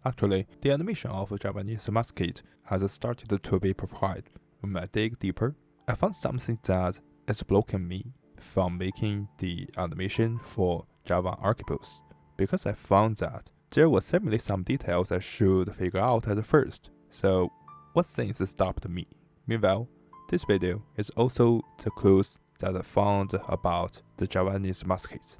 Actually, the animation of Javanese musket has started to be provided. When I dig deeper, I found something that is blocking me from making the animation for Java archipels, because I found that there were seemingly some details I should figure out at first. So, what things stopped me? Meanwhile, this video is also the clues that I found about the Javanese musket.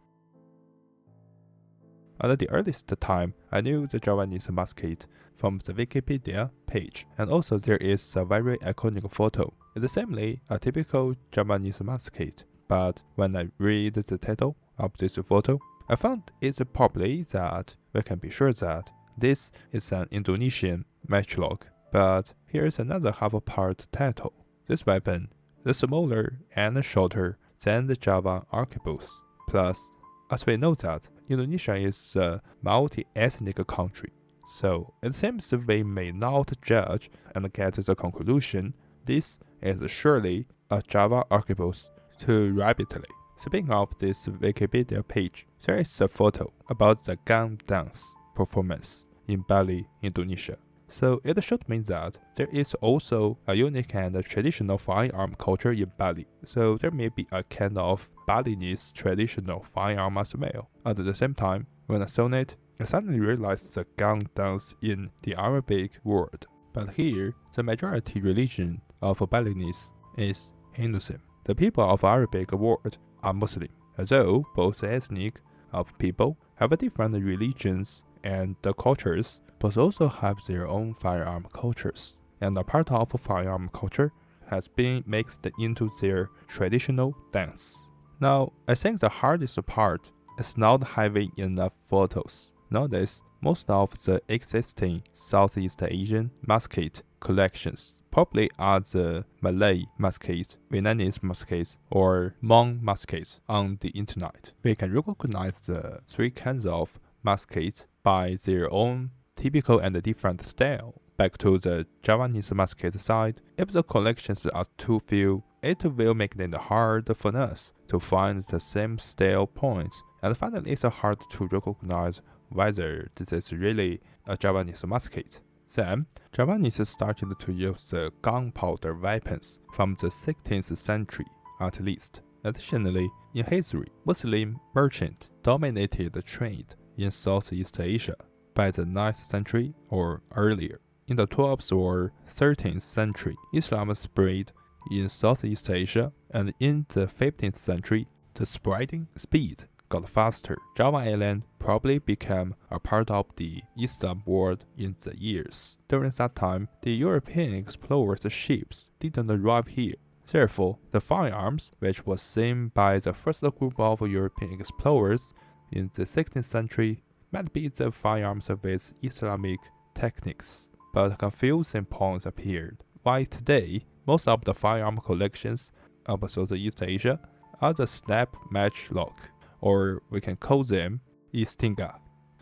At the earliest time, I knew the Javanese musket from the Wikipedia page, and also there is a very iconic photo. It's seemingly a typical Javanese musket, but when I read the title of this photo, I found it's probably that we can be sure that this is an Indonesian matchlock. But here's another half-part title. This weapon is smaller and shorter than the Java archipels. Plus, as we know that Indonesia is a multi-ethnic country, so it seems we may not judge and get the conclusion this is surely a Java archipels too rapidly. Speaking of this Wikipedia page, there is a photo about the gun dance performance in Bali, Indonesia. So it should mean that there is also a unique and traditional firearm culture in Bali. So there may be a kind of Balinese traditional firearm as well. At the same time, when I saw it, I suddenly realized the gun dance in the Arabic world. But here, the majority religion of Balinese is Hinduism. The people of Arabic world are Muslim, although both ethnic of people have different religions and cultures, but also have their own firearm cultures. And a part of firearm culture has been mixed into their traditional dance. Now, I think the hardest part is not having enough photos. Nowadays, most of the existing Southeast Asian musket collections probably are the Malay musket, Vietnamese musket, or Hmong musket on the internet. We can recognize the three kinds of muskets by their own typical and different style. Back to the Javanese musket side, if the collections are too few, it will make it hard for us to find the same style points, and finally it's hard to recognize whether this is really a Javanese musket. Then, Javanese started to use the gunpowder weapons from the 16th century at least. Additionally, in history, Muslim merchants dominated the trade in Southeast Asia by the 9th century or earlier. In the 12th or 13th century, Islam spread in Southeast Asia, and in the 15th century, the spreading speed got faster. Java Island probably became a part of the Islam world in the years. During that time, the European explorers' ships didn't arrive here. Therefore, the firearms, which was seen by the first group of European explorers in the 16th century, might be the firearms with Islamic techniques. But confusing points appeared. Why today, most of the firearm collections of Southeast Asia are the snap matchlock, or we can call them Istinga.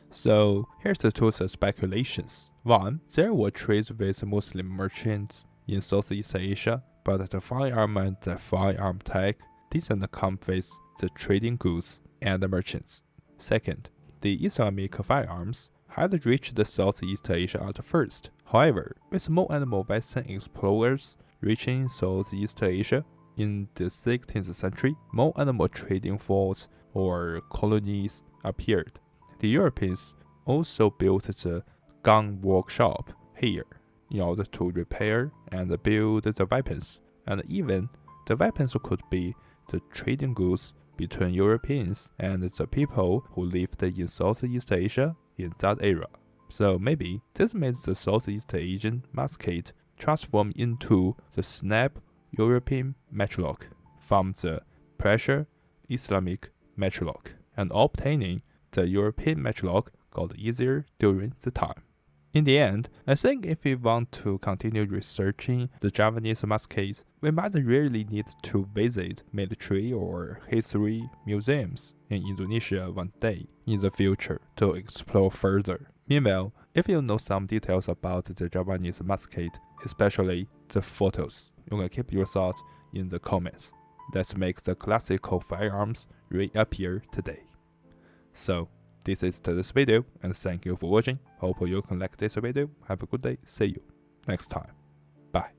So here's the two speculations. One, there were trades with Muslim merchants in Southeast Asia, but the firearm and the firearm tag didn't come with the trading goods and the merchants. Second, the Islamic firearms had reached Southeast Asia at first. However, with more and more Western explorers reaching Southeast Asia in the 16th century, more and more trading forts or colonies appeared. The Europeans also built the gun workshop here in order to repair and build the weapons, and even the weapons could be the trading goods between Europeans and the people who lived in Southeast Asia in that era. So maybe this made the Southeast Asian musket transform into the snap European matchlock from the pressure Islamic matchlock, and obtaining the European matchlock got easier during the time. In the end, I think if we want to continue researching the Javanese muskets, we might really need to visit military or history museums in Indonesia one day in the future to explore further. Meanwhile, if you know some details about the Javanese musket, especially the photos, you can keep your thoughts in the comments. Let's make the classical firearms reappear today. So, this is today's video, and thank you for watching. Hope you can like this video. Have a good day. See you next time. Bye.